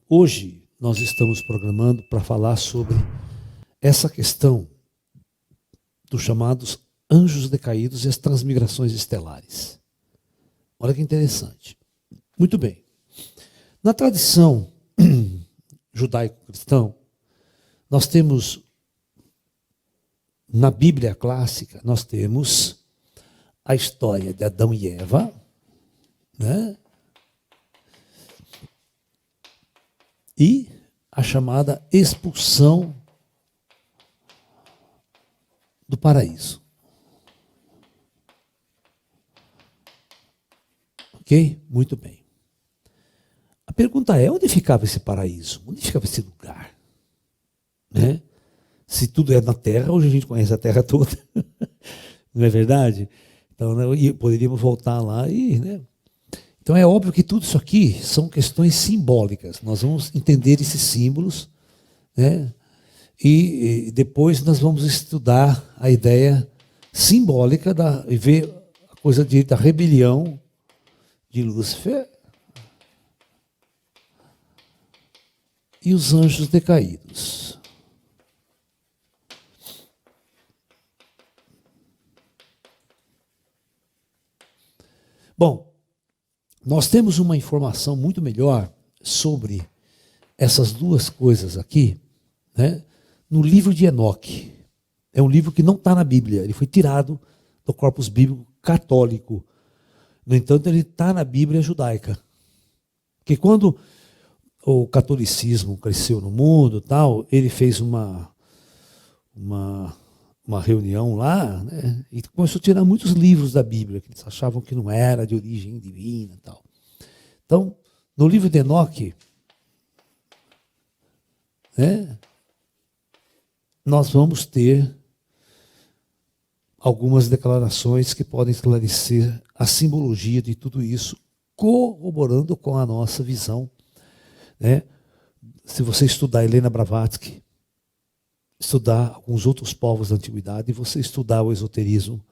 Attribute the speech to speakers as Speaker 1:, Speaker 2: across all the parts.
Speaker 1: Hoje nós estamos programando para falar sobre essa questão dos chamados anjos decaídos e as transmigrações estelares. Olha que interessante. Muito bem. Na tradição judaico-cristã, nós temos, na Bíblia clássica, nós temos a história de Adão e Eva, né? E a chamada expulsão do paraíso. Ok? Muito bem. A pergunta é, onde ficava esse paraíso? Onde ficava esse lugar? Né? Se tudo é na Terra, hoje a gente conhece a Terra toda. Não é verdade? Então, poderíamos voltar lá e... Né? Então é óbvio que tudo isso aqui são questões simbólicas. Nós vamos entender esses símbolos, né? E depois nós vamos estudar a ideia simbólica e ver a coisa da rebelião de Lúcifer e os anjos decaídos. Bom, nós temos uma informação muito melhor sobre essas duas coisas aqui, né, no livro de Enoque. É um livro que não está na Bíblia, ele foi tirado do corpus bíblico católico. No entanto, ele está na Bíblia judaica. Porque quando o catolicismo cresceu no mundo, tal, ele fez uma reunião lá, né, e começou a tirar muitos livros da Bíblia, que eles achavam que não era de origem divina. Tal. Então, no livro de Enoque, né, nós vamos ter algumas declarações que podem esclarecer a simbologia de tudo isso, corroborando com a nossa visão. Né? Se você estudar Helena Blavatsky, estudar alguns outros povos da antiguidade, e você estudar o esoterismo,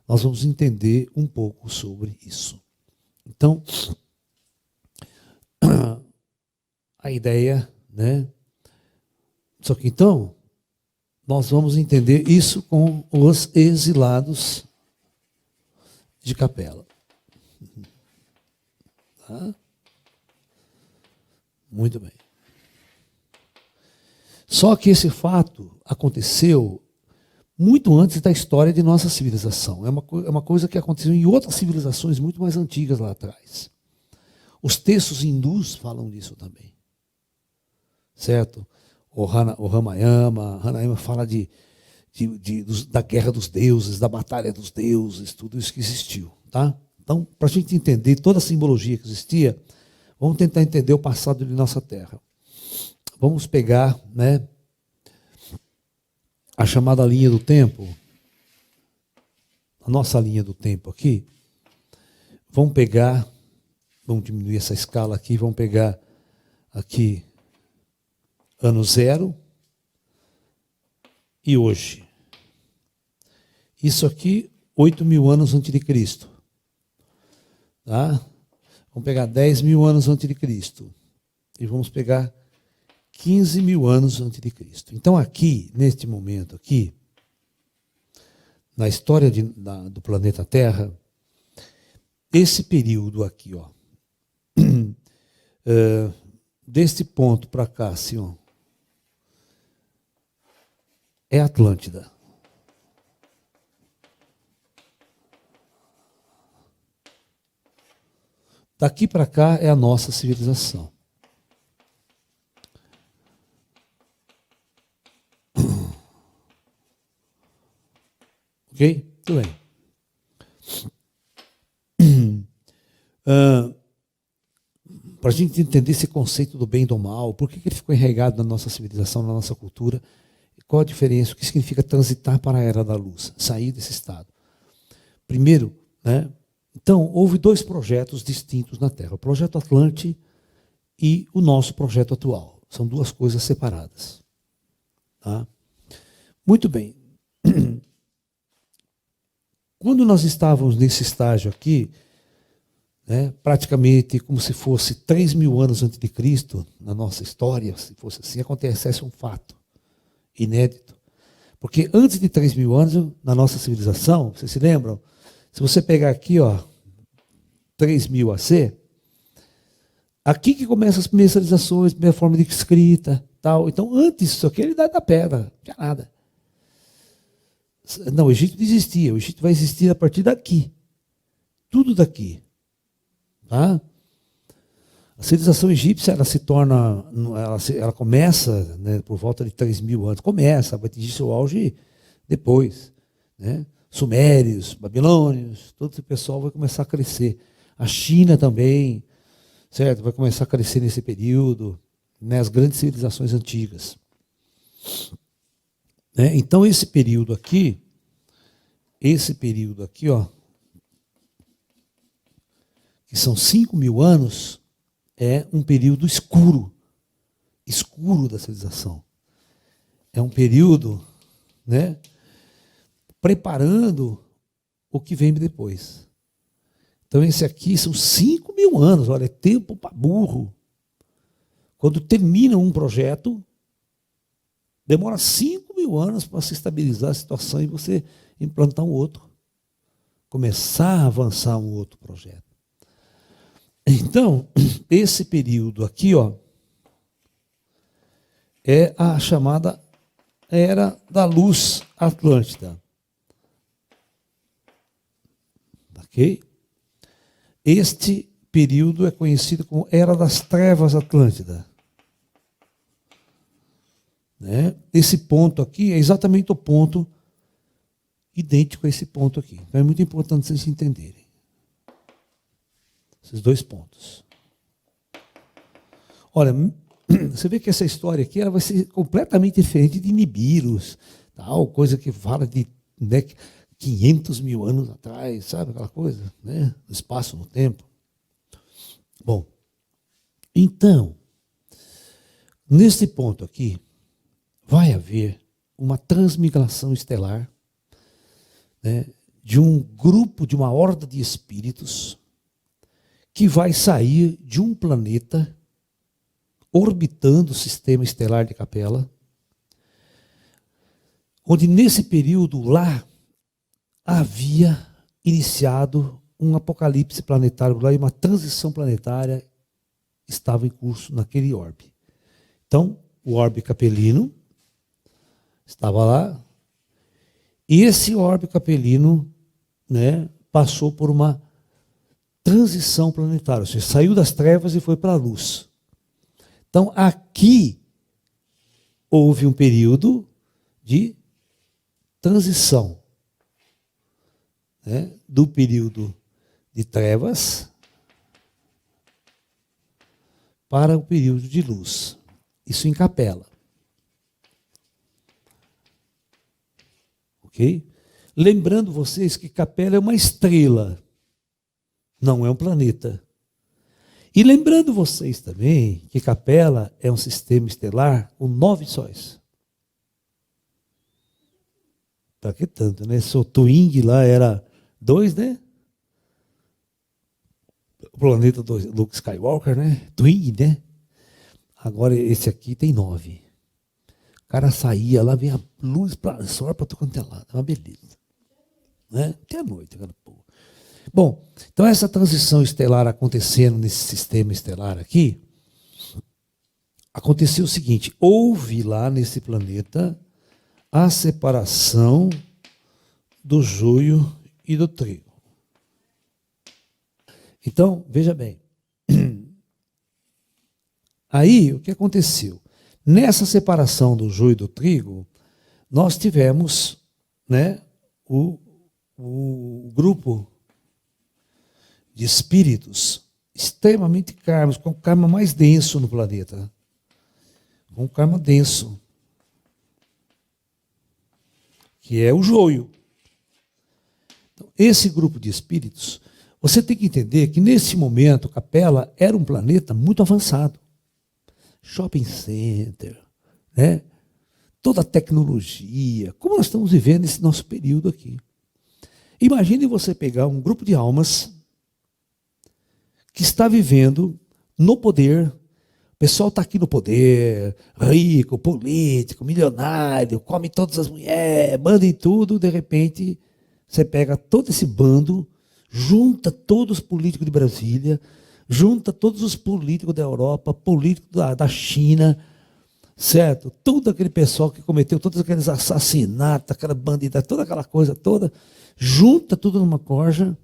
Speaker 1: nós vamos entender um pouco sobre isso. Então, a ideia, né? Só que então, nós vamos entender isso com os exilados de Capela. Tá? Muito bem. Só que esse fato aconteceu muito antes da história de nossa civilização. É uma coisa que aconteceu em outras civilizações muito mais antigas lá atrás. Os textos hindus falam disso também. Certo? O Ramayana fala da guerra dos deuses, da batalha dos deuses, tudo isso que existiu. Tá? Então, para a gente entender toda a simbologia que existia, vamos tentar entender o passado de nossa Terra. Vamos pegar, né, a chamada linha do tempo, a nossa linha do tempo aqui. Vamos diminuir essa escala aqui, vamos pegar aqui ano zero e hoje. Isso aqui, 8.000 anos antes de Cristo. Tá? Vamos pegar 10.000 anos antes de Cristo. E vamos pegar 15.000 anos antes de Cristo. Então aqui, neste momento aqui, na história do planeta Terra, esse período aqui, ó, deste ponto para cá, assim, ó, é Atlântida. Daqui para cá é a nossa civilização. Ok? Muito bem. Para a gente entender esse conceito do bem e do mal, por que ele ficou enraizado na nossa civilização, na nossa cultura, qual a diferença, o que significa transitar para a era da luz, sair desse estado. Primeiro, né, então, houve dois projetos distintos na Terra, o projeto Atlante e o nosso projeto atual. São duas coisas separadas. Tá? Muito bem. Quando nós estávamos nesse estágio aqui, né, praticamente como se fosse 3.000 anos antes de Cristo, na nossa história, se fosse assim, acontecesse um fato inédito. Porque antes de 3.000 anos, na nossa civilização, vocês se lembram? Se você pegar aqui, ó, 3.000 AC, aqui que começam as primeiras civilizações, primeira forma de escrita, tal. Então, antes disso aqui, era a Idade da Pedra, não tinha nada. Não, o Egito não existia, o Egito vai existir a partir daqui. Tudo daqui. Tá? A civilização egípcia, ela se torna, ela começa, né, por volta de 3.000 anos, começa, vai atingir seu auge depois, né? Sumérios, babilônios, todo esse pessoal vai começar a crescer. A China também, certo? Vai começar a crescer nesse período, né? As grandes civilizações antigas. Né? Então, esse período aqui, ó, que são 5.000 anos, é um período escuro da civilização. É um período, né, preparando o que vem depois. Então, esse aqui são 5.000 anos, olha, é tempo para burro. Quando termina um projeto, demora 5.000 anos para se estabilizar a situação e você implantar um outro. Começar a avançar um outro projeto. Então, esse período aqui, ó, é a chamada Era da Luz Atlântida. Ok? Este período é conhecido como Era das Trevas Atlântida. Né? Esse ponto aqui é exatamente o ponto idêntico a esse ponto aqui. Então é muito importante vocês entenderem. Esses dois pontos. Olha, você vê que essa história aqui ela vai ser completamente diferente de Nibiros, tal, coisa que fala de, né, 500.000 anos atrás, sabe aquela coisa, né? No espaço, no tempo. Bom, então, nesse ponto aqui, vai haver uma transmigração estelar, né, de um grupo, de uma horda de espíritos que vai sair de um planeta orbitando o sistema estelar de Capela, onde nesse período lá havia iniciado um apocalipse planetário lá e uma transição planetária estava em curso naquele orbe. Então, o orbe capelino estava lá e esse orbe capelino, né, passou por uma transição planetária, ou seja, saiu das trevas e foi para a luz. Então, aqui houve um período de transição, né, do período de trevas para o período de luz. Isso em Capela. Ok? Lembrando vocês que Capela é uma estrela, não é um planeta. E lembrando vocês também que Capela é um sistema estelar com 9 sóis. Para que tanto, né? O Twing lá era 2, né? O planeta do Luke Skywalker, né? Twing, né? Agora esse aqui tem 9. O cara saía lá, vinha luz para sol para todo quanto é lado. É uma beleza. Né? Até a noite, cara, pô. Bom, então essa transição estelar acontecendo nesse sistema estelar aqui, aconteceu o seguinte, houve lá nesse planeta a separação do joio e do trigo. Então, veja bem, aí o que aconteceu? Nessa separação do joio e do trigo, nós tivemos, né, o grupo de espíritos extremamente kármicos, com o karma mais denso no planeta. Com o karma denso. Que é o joio. Então, esse grupo de espíritos, você tem que entender que nesse momento Capela era um planeta muito avançado. Shopping center, né? Toda a tecnologia, como nós estamos vivendo esse nosso período aqui. Imagine você pegar um grupo de almas que está vivendo no poder. O pessoal está aqui no poder, rico, político, milionário, come todas as mulheres, manda em tudo, de repente você pega todo esse bando, junta todos os políticos de Brasília, junta todos os políticos da Europa, políticos da China, certo? Todo aquele pessoal que cometeu todos aqueles assassinatos, aquela bandida, toda aquela coisa toda, junta tudo numa corja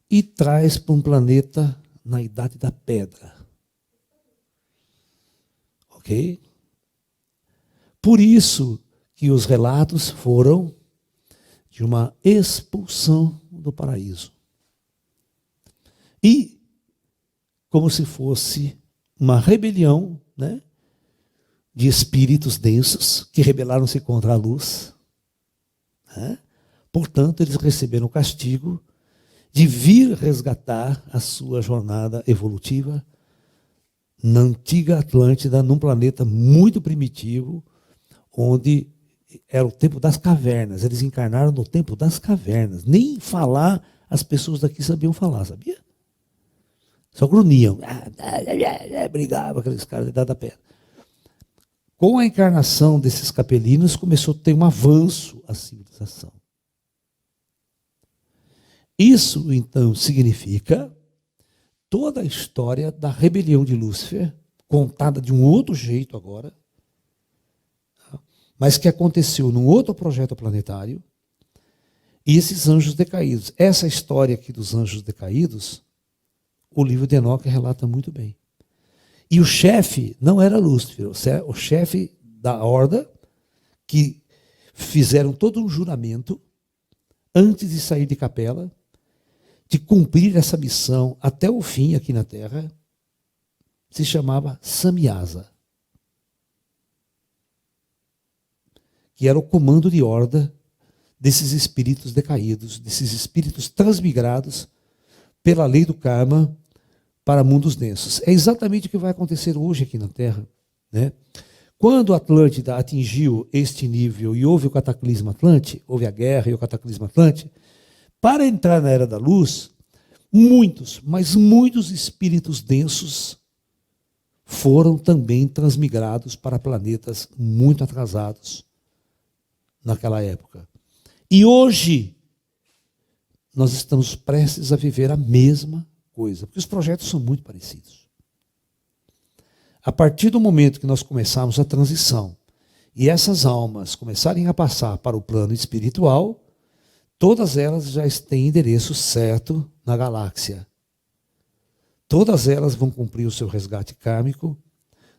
Speaker 1: e traz para um planeta na idade da pedra. Ok? Por isso que os relatos foram de uma expulsão do paraíso. E como se fosse uma rebelião, né, de espíritos densos que rebelaram-se contra a luz. Né? Portanto, eles receberam o castigo de vir resgatar a sua jornada evolutiva na antiga Atlântida, num planeta muito primitivo, onde era o tempo das cavernas. Eles encarnaram no tempo das cavernas. Nem falar as pessoas daqui sabiam falar, sabia? Só grunhiam. Brigavam aqueles caras de idade da pedra. Com a encarnação desses capelinos, começou a ter um avanço à civilização. Isso, então, significa toda a história da rebelião de Lúcifer, contada de um outro jeito agora, mas que aconteceu num outro projeto planetário, e esses anjos decaídos. Essa história aqui dos anjos decaídos, o livro de Enoque relata muito bem. E o chefe não era Lúcifer, o chefe da horda, que fizeram todo um juramento, antes de sair de capela, de cumprir essa missão até o fim aqui na Terra, se chamava Samyasa, que era o comando de horda desses espíritos decaídos, desses espíritos transmigrados pela lei do karma para mundos densos. É exatamente o que vai acontecer hoje aqui na Terra. Né? Quando a Atlântida atingiu este nível e houve o cataclisma Atlante, houve a guerra e o cataclisma Atlante, para entrar na Era da Luz, muitos, mas muitos espíritos densos foram também transmigrados para planetas muito atrasados naquela época. E hoje, nós estamos prestes a viver a mesma coisa, porque os projetos são muito parecidos. A partir do momento que nós começarmos a transição e essas almas começarem a passar para o plano espiritual, todas elas já têm endereço certo na galáxia. Todas elas vão cumprir o seu resgate kármico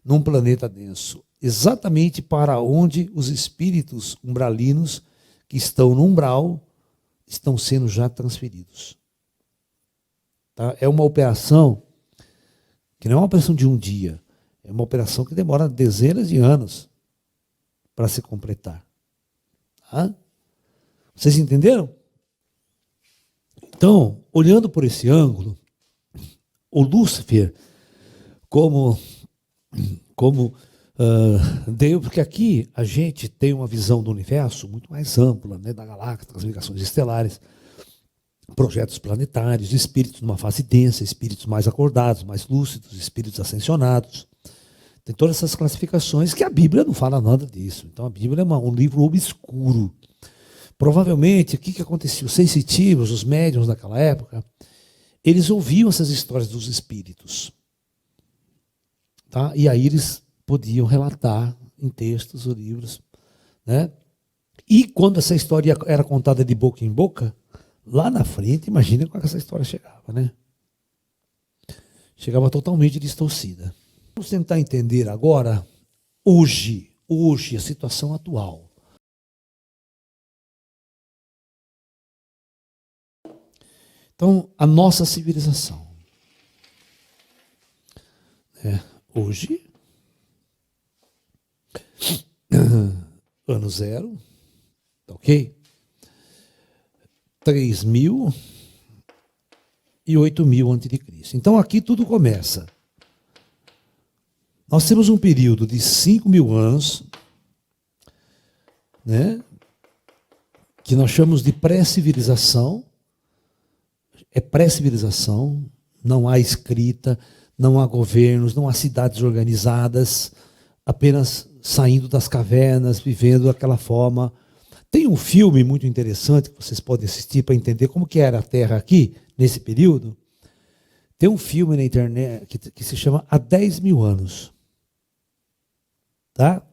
Speaker 1: num planeta denso, exatamente para onde os espíritos umbralinos que estão no umbral estão sendo já transferidos. Tá? É uma operação que não é uma operação de um dia, é uma operação que demora dezenas de anos para se completar. Tá? Vocês entenderam? Então, olhando por esse ângulo, o Lúcifer, como Deus, porque aqui a gente tem uma visão do universo muito mais ampla, né, da galáxia, das ligações estelares, projetos planetários, espíritos numa fase densa, espíritos mais acordados, mais lúcidos, espíritos ascensionados. Tem todas essas classificações que a Bíblia não fala nada disso. Então a Bíblia é um livro obscuro. Provavelmente, o que acontecia? Os sensitivos, os médiuns daquela época, eles ouviam essas histórias dos espíritos. Tá? E aí eles podiam relatar em textos ou livros. Né? E quando essa história era contada de boca em boca, lá na frente, imagina como essa história chegava. Né? Chegava totalmente distorcida. Vamos tentar entender agora, hoje, a situação atual. Então, a nossa civilização. Hoje, ano zero, ok? 3.000 e 8.000 a.C. Então, aqui tudo começa. Nós temos um período de 5.000 anos, né, que nós chamamos de pré-civilização. É pré-civilização, não há escrita, não há governos, não há cidades organizadas, apenas saindo das cavernas, vivendo daquela forma. Tem um filme muito interessante que vocês podem assistir para entender como que era a Terra aqui, nesse período. Tem um filme na internet que se chama Há 10 mil anos. Tá?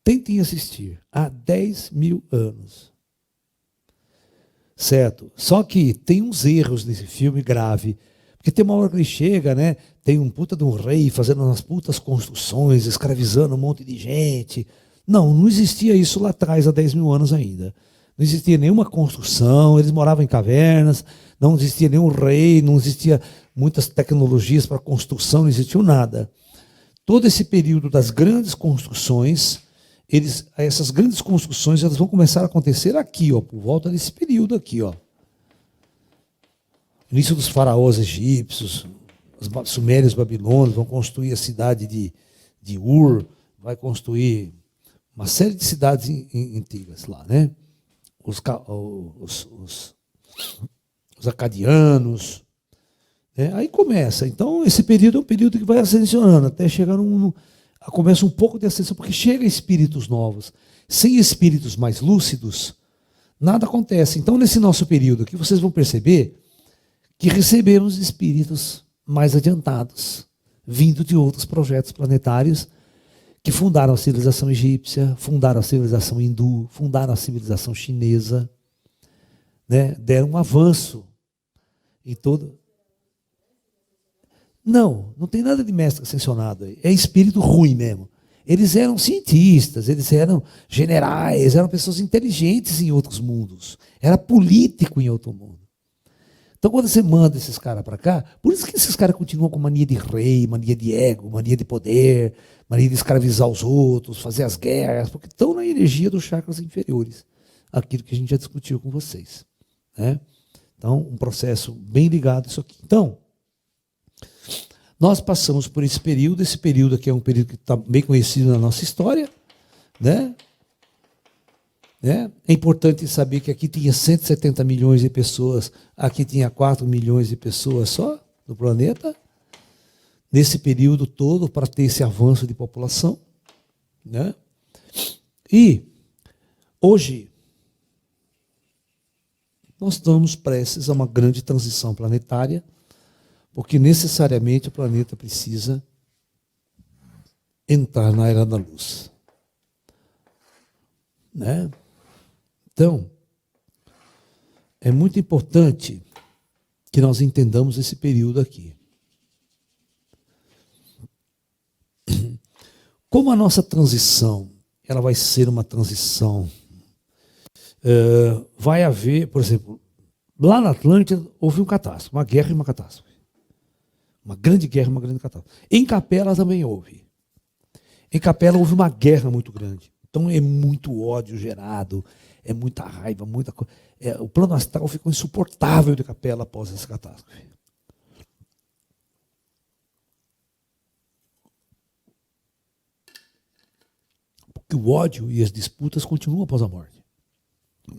Speaker 1: Tentem assistir. Há 10 mil anos. Certo? Só que tem uns erros nesse filme grave. Porque tem uma hora que ele chega, né? Tem um puta de um rei fazendo umas putas construções, escravizando um monte de gente. Não existia isso lá atrás, há 10 mil anos ainda. Não existia nenhuma construção, eles moravam em cavernas, não existia nenhum rei, não existia muitas tecnologias para construção, não existia nada. Todo esse período das grandes construções, essas grandes construções elas vão começar a acontecer aqui, ó, por volta desse período aqui, ó. Início dos faraós egípcios, os sumérios babilônios vão construir a cidade de Ur, vai construir uma série de cidades antigas lá, né? Os acadianos. Né? Aí começa. Então, esse período é um período que vai ascensionando, até chegar começa um pouco de ascensão, porque chega espíritos novos. Sem espíritos mais lúcidos, nada acontece. Então, nesse nosso período aqui, vocês vão perceber que recebemos espíritos mais adiantados, vindo de outros projetos planetários, que fundaram a civilização egípcia, fundaram a civilização hindu, fundaram a civilização chinesa, né? Deram um avanço em todo. Não tem nada de mestre ascensionado aí. É espírito ruim mesmo. Eles eram cientistas, eles eram generais, eram pessoas inteligentes em outros mundos. Era político em outro mundo. Então, quando você manda esses caras para cá, por isso que esses caras continuam com mania de rei, mania de ego, mania de poder, mania de escravizar os outros, fazer as guerras, porque estão na energia dos chakras inferiores. Aquilo que a gente já discutiu com vocês. Né? Então, um processo bem ligado a isso aqui. Então, nós passamos por esse período aqui é um período que está bem conhecido na nossa história, né? É importante saber que aqui tinha 170 milhões de pessoas, aqui tinha 4 milhões de pessoas só no planeta, nesse período todo, para ter esse avanço de população. Né? E, hoje, nós estamos prestes a uma grande transição planetária, porque necessariamente o planeta precisa entrar na era da luz. Né? Então, é muito importante que nós entendamos esse período aqui. Como a nossa transição, ela vai ser uma transição, vai haver, por exemplo, lá na Atlântida houve uma catástrofe, uma guerra e uma catástrofe. Uma grande guerra e uma grande catástrofe. Em Capela também houve. Em Capela houve uma guerra muito grande. Então é muito ódio gerado, é muita raiva, muita coisa. O plano astral ficou insuportável de Capela após essa catástrofe. Porque o ódio e as disputas continuam após a morte.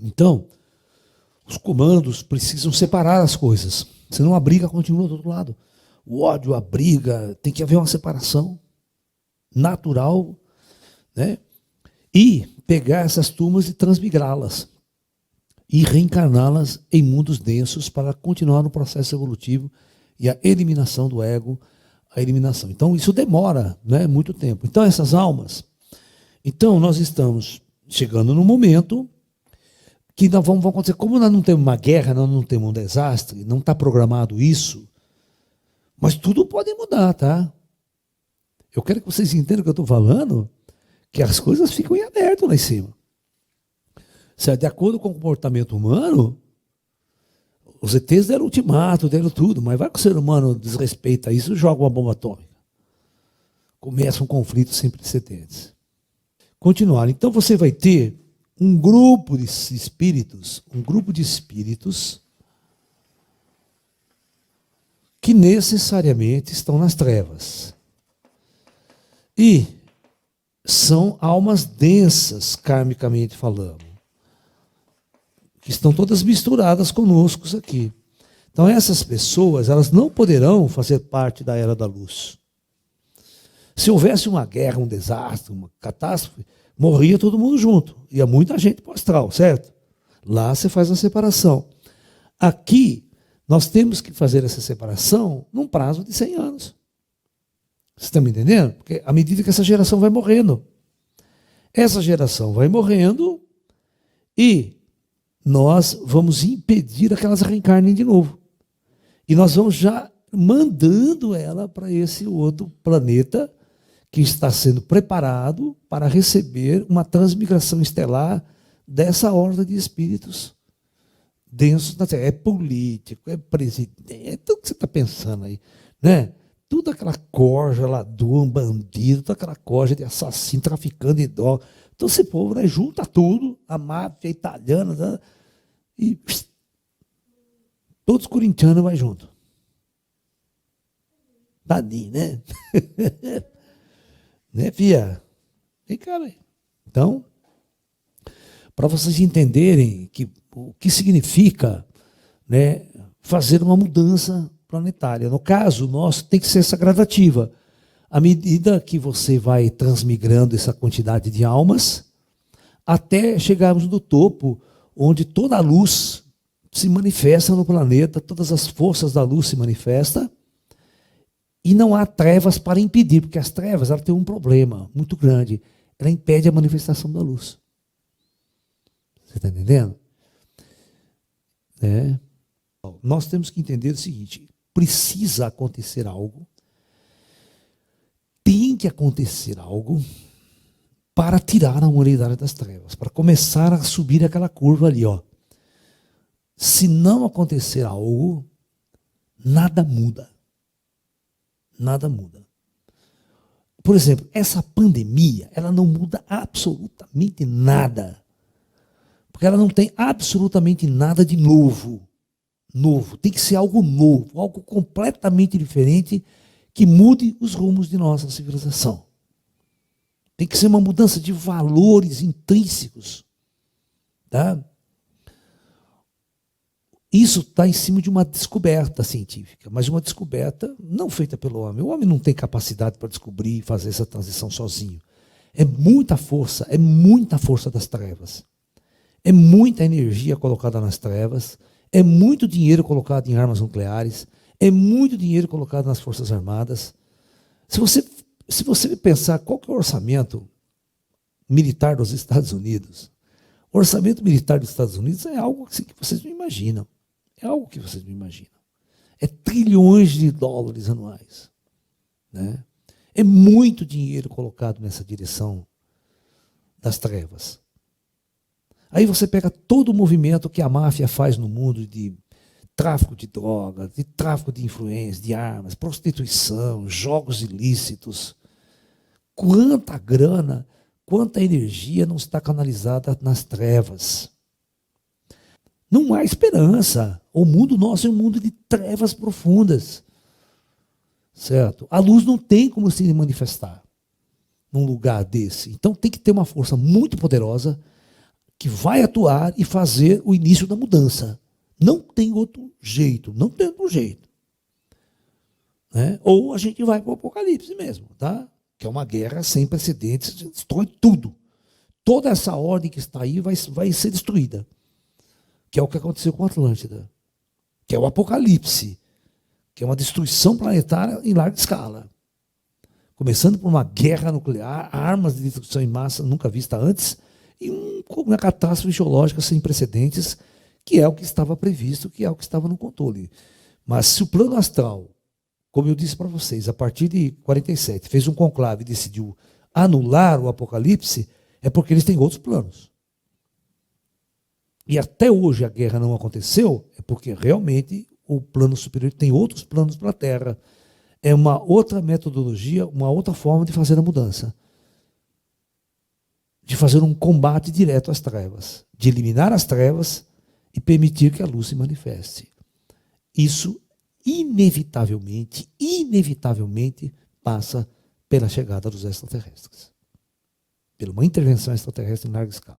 Speaker 1: Então, os comandos precisam separar as coisas, senão a briga continua do outro lado. O ódio, a briga, tem que haver uma separação natural, né? E pegar essas turmas e transmigrá-las e reencarná-las em mundos densos para continuar no processo evolutivo e a eliminação do ego, a eliminação. Então, isso demora, né, muito tempo. Então, essas almas... Então, nós estamos chegando no momento que nós vamos acontecer. Como nós não temos uma guerra, nós não temos um desastre, não está programado isso, mas tudo pode mudar, tá? Eu quero que vocês entendam o que eu estou falando, que as coisas ficam em aberto lá em cima. Certo? De acordo com o comportamento humano, os ETs deram ultimato, deram tudo, mas vai que o ser humano desrespeita isso e joga uma bomba atômica. Começa um conflito sem precedentes. Continuar. Então você vai ter um grupo de espíritos, que necessariamente estão nas trevas. E são almas densas, karmicamente falando, que estão todas misturadas conosco aqui. Então essas pessoas, elas não poderão fazer parte da era da luz. Se houvesse uma guerra, um desastre, uma catástrofe, morria todo mundo junto. Ia muita gente para o astral, certo? Lá você faz a separação. Aqui, nós temos que fazer essa separação num prazo de 100 anos. Vocês estão me entendendo? Porque à medida que essa geração vai morrendo, essa geração vai morrendo e nós vamos impedir que elas reencarnem de novo. E nós vamos já mandando ela para esse outro planeta que está sendo preparado para receber uma transmigração estelar dessa horda de espíritos densos da Terra. É político, é presidente, é tudo que você está pensando aí, né? Tudo aquela corja ladrão, bandido, toda aquela corja de assassino, traficante de droga. Então esse povo, né, junta tudo, a máfia italiana, né, e todos os corintianos vai junto. Tadinho, né? Né, fia? Vem cá, velho. Então, para vocês entenderem o que significa, né, fazer uma mudança planetária. No caso nosso, tem que ser essa gradativa. À medida que você vai transmigrando essa quantidade de almas, até chegarmos no topo, onde toda a luz se manifesta no planeta, todas as forças da luz se manifestam, e não há trevas para impedir, porque as trevas têm um problema muito grande. Ela impede a manifestação da luz. Você está entendendo? É. Nós temos que entender o seguinte: precisa acontecer algo, tem que acontecer algo para tirar a humanidade das trevas, para começar a subir aquela curva ali, ó. Se não acontecer algo, nada muda. Nada muda. Por exemplo, essa pandemia, ela não muda absolutamente nada. Porque ela não tem absolutamente nada de novo. Novo. Tem que ser algo novo, algo completamente diferente que mude os rumos de nossa civilização. Tem que ser uma mudança de valores intrínsecos. Tá? Isso está em cima de uma descoberta científica, mas uma descoberta não feita pelo homem. O homem não tem capacidade para descobrir e fazer essa transição sozinho. É muita força das trevas. É muita energia colocada nas trevas, é muito dinheiro colocado em armas nucleares, é muito dinheiro colocado nas Forças Armadas. Se você pensar qual que é o orçamento militar dos Estados Unidos, o orçamento militar dos Estados Unidos é algo assim que vocês não imaginam. É algo que vocês não imaginam. É trilhões de dólares anuais. Né? É muito dinheiro colocado nessa direção das trevas. Aí você pega todo o movimento que a máfia faz no mundo de tráfico de drogas, de tráfico de influência, de armas, prostituição, jogos ilícitos. Quanta grana, quanta energia não está canalizada nas trevas. Não há esperança. O mundo nosso é um mundo de trevas profundas. Certo? A luz não tem como se manifestar num lugar desse. Então tem que ter uma força muito poderosa que vai atuar e fazer o início da mudança. Não tem outro jeito. Não tem outro jeito. Né? Ou a gente vai para o apocalipse mesmo. Tá? Que é uma guerra sem precedentes. Destrói tudo. Toda essa ordem que está aí vai ser destruída. Que é o que aconteceu com a Atlântida, que é o apocalipse, que é uma destruição planetária em larga escala. Começando por uma guerra nuclear, armas de destruição em massa nunca vista antes, e uma catástrofe geológica sem precedentes, que é o que estava previsto, que é o que estava no controle. Mas se o plano astral, como eu disse para vocês, a partir de 47, fez um conclave e decidiu anular o apocalipse, é porque eles têm outros planos. E até hoje a guerra não aconteceu, é porque realmente o plano superior tem outros planos para a Terra. É uma outra metodologia, uma outra forma de fazer a mudança. De fazer um combate direto às trevas. De eliminar as trevas e permitir que a luz se manifeste. Isso, inevitavelmente, passa pela chegada dos extraterrestres. Por uma intervenção extraterrestre em larga escala.